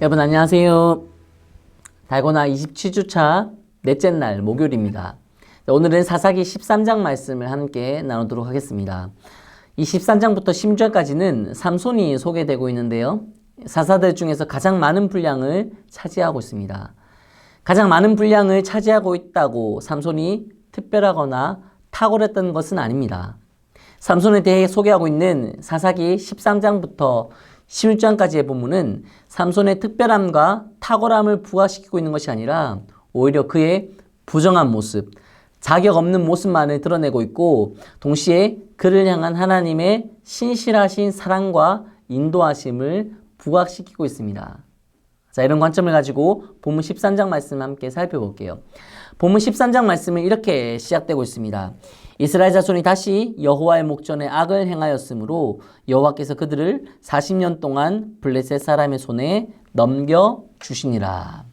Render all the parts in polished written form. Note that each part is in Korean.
여러분 안녕하세요. 달고나 27주차 넷째 날 목요일입니다. 오늘은 사사기 13장 말씀을 함께 나누도록 하겠습니다. 이 13장부터 16장까지는 삼손이 소개되고 있는데요. 사사들 중에서 가장 많은 분량을 차지하고 있습니다. 가장 많은 분량을 차지하고 있다고 삼손이 특별하거나 탁월했던 것은 아닙니다. 삼손에 대해 소개하고 있는 사사기 13장부터 16장까지의 본문은 삼손의 특별함과 탁월함을 부각시키고 있는 것이 아니라 오히려 그의 부정한 모습, 자격 없는 모습만을 드러내고 있고 동시에 그를 향한 하나님의 신실하신 사랑과 인도하심을 부각시키고 있습니다. 자, 이런 관점을 가지고 본문 13장 말씀을 함께 살펴볼게요. 본문 13장 말씀은 이렇게 시작되고 있습니다. 이스라엘 자손이 다시 여호와의 목전에 악을 행하였으므로 여호와께서 그들을 40년 동안 블레셋 사람의 손에 넘겨주시니라.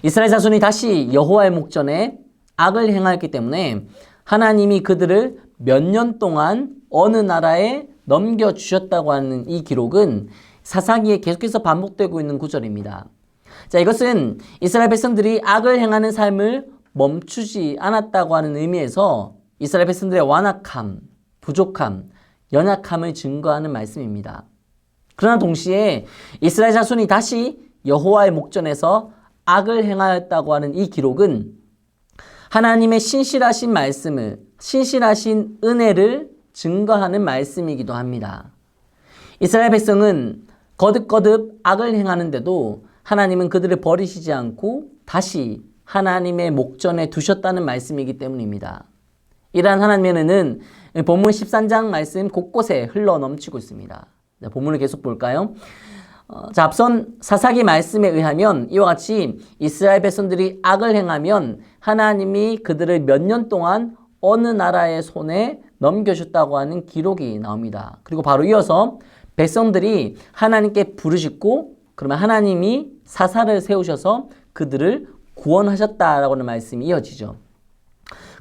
이스라엘 자손이 다시 여호와의 목전에 악을 행하였기 때문에 하나님이 그들을 몇 년 동안 어느 나라에 넘겨주셨다고 하는 이 기록은 사사기에 계속해서 반복되고 있는 구절입니다. 자, 이것은 이스라엘 백성들이 악을 행하는 삶을 멈추지 않았다고 하는 의미에서 이스라엘 백성들의 완악함, 부족함, 연약함을 증거하는 말씀입니다. 그러나 동시에 이스라엘 자손이 다시 여호와의 목전에서 악을 행하였다고 하는 이 기록은 하나님의 신실하신 말씀을, 신실하신 은혜를 증거하는 말씀이기도 합니다. 이스라엘 백성은 거듭거듭 악을 행하는데도 하나님은 그들을 버리시지 않고 다시 하나님의 목전에 두셨다는 말씀이기 때문입니다. 이러한 하나님의 은혜는 본문 13장 말씀 곳곳에 흘러 넘치고 있습니다. 자, 본문을 계속 볼까요? 자, 앞선 사사기 말씀에 의하면 이와 같이 이스라엘 백성들이 악을 행하면 하나님이 그들을 몇 년 동안 어느 나라의 손에 넘겨줬다고 하는 기록이 나옵니다. 그리고 바로 이어서 백성들이 하나님께 부르짖고 그러면 하나님이 사사를 세우셔서 그들을 구원하셨다라고 하는 말씀이 이어지죠.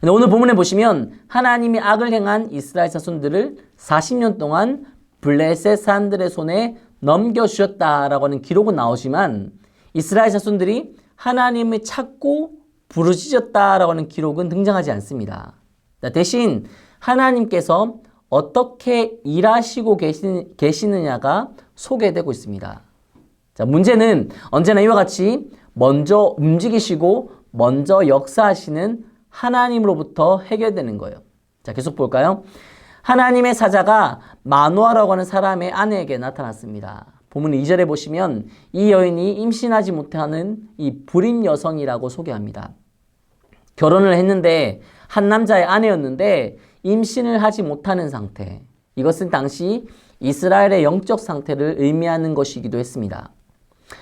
근데 오늘 본문에 보시면 하나님이 악을 행한 이스라엘 자손들을 40년 동안 블레셋 사람들의 손에 넘겨주셨다라고 하는 기록은 나오지만 이스라엘 자손들이 하나님을 찾고 부르짖었다라고 하는 기록은 등장하지 않습니다. 대신 하나님께서 어떻게 일하시고 계시느냐가 소개되고 있습니다. 자, 문제는 언제나 이와 같이 먼저 움직이시고 먼저 역사하시는 하나님으로부터 해결되는 거예요. 자, 계속 볼까요? 하나님의 사자가 마노아라고 하는 사람의 아내에게 나타났습니다. 본문 2절에 보시면 이 여인이 임신하지 못하는 이 불임 여성이라고 소개합니다. 결혼을 했는데 한 남자의 아내였는데 임신을 하지 못하는 상태. 이것은 당시 이스라엘의 영적 상태를 의미하는 것이기도 했습니다.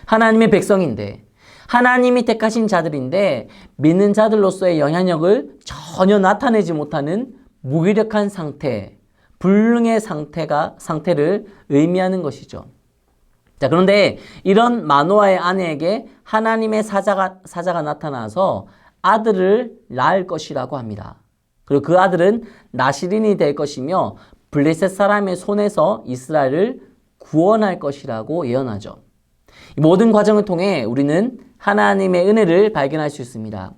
하나님의 백성인데 하나님이 택하신 자들인데 믿는 자들로서의 영향력을 전혀 나타내지 못하는 무기력한 상태, 불능의 상태를 의미하는 것이죠. 자, 그런데 이런 마노아의 아내에게 하나님의 사자가 나타나서 아들을 낳을 것이라고 합니다. 그리고 그 아들은 나시린이 될 것이며 블레셋 사람의 손에서 이스라엘을 구원할 것이라고 예언하죠. 이 모든 과정을 통해 우리는 하나님의 은혜를 발견할 수 있습니다.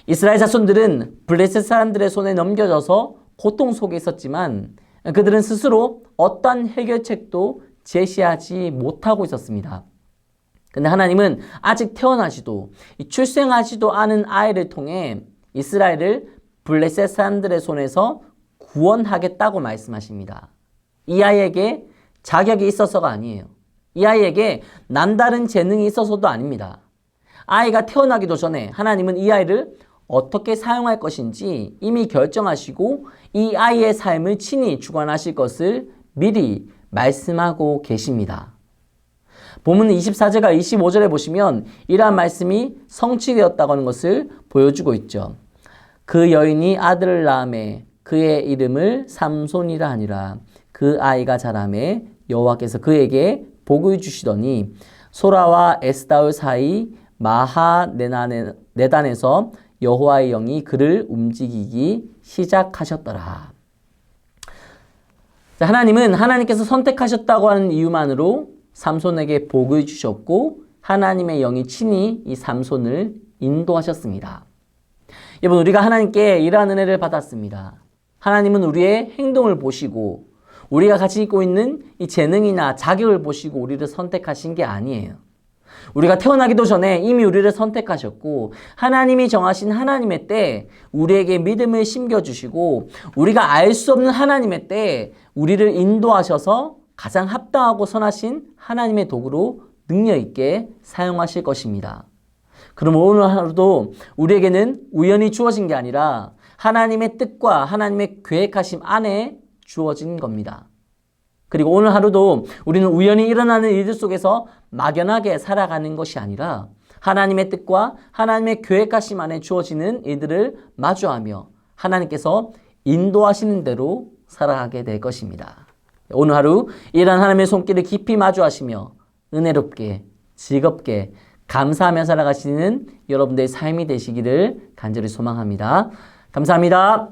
이스라엘 자손들은 블레셋 사람들의 손에 넘겨져서 고통 속에 있었지만 그들은 스스로 어떠한 해결책도 제시하지 못하고 있었습니다. 근데 하나님은 아직 태어나지도 출생하지도 않은 아이를 통해 이스라엘을 블레셋 사람들의 손에서 구원하겠다고 말씀하십니다. 이 아이에게 자격이 있어서가 아니에요. 이 아이에게 남다른 재능이 있어서도 아닙니다. 아이가 태어나기도 전에 하나님은 이 아이를 어떻게 사용할 것인지 이미 결정하시고 이 아이의 삶을 친히 주관하실 것을 미리 말씀하고 계십니다. 본문 24절과 25절에 보시면 이러한 말씀이 성취되었다고 하는 것을 보여주고 있죠. 그 여인이 아들을 낳음에 그의 이름을 삼손이라 하니라. 그 아이가 자라매 여호와께서 그에게 복을 주시더니 소라와 에스다올 사이 마하네단에서 여호와의 영이 그를 움직이기 시작하셨더라. 하나님은 하나님께서 선택하셨다고 하는 이유만으로 삼손에게 복을 주셨고 하나님의 영이 친히 이 삼손을 인도하셨습니다. 여러분, 우리가 하나님께 이러한 은혜를 받았습니다. 하나님은 우리의 행동을 보시고 우리가 가지고 있는 이 재능이나 자격을 보시고 우리를 선택하신 게 아니에요. 우리가 태어나기도 전에 이미 우리를 선택하셨고 하나님이 정하신 하나님의 때에 우리에게 믿음을 심겨주시고 우리가 알 수 없는 하나님의 때에 우리를 인도하셔서 가장 합당하고 선하신 하나님의 도구로 능력 있게 사용하실 것입니다. 그럼 오늘 하루도 우리에게는 우연히 주어진 게 아니라 하나님의 뜻과 하나님의 계획하심 안에 주어진 겁니다. 그리고 오늘 하루도 우리는 우연히 일어나는 일들 속에서 막연하게 살아가는 것이 아니라 하나님의 뜻과 하나님의 계획하심 안에 주어지는 일들을 마주하며 하나님께서 인도하시는 대로 살아가게 될 것입니다. 오늘 하루 이러한 하나님의 손길을 깊이 마주하시며 은혜롭게 즐겁게 감사하며 살아가시는 여러분들의 삶이 되시기를 간절히 소망합니다. 감사합니다.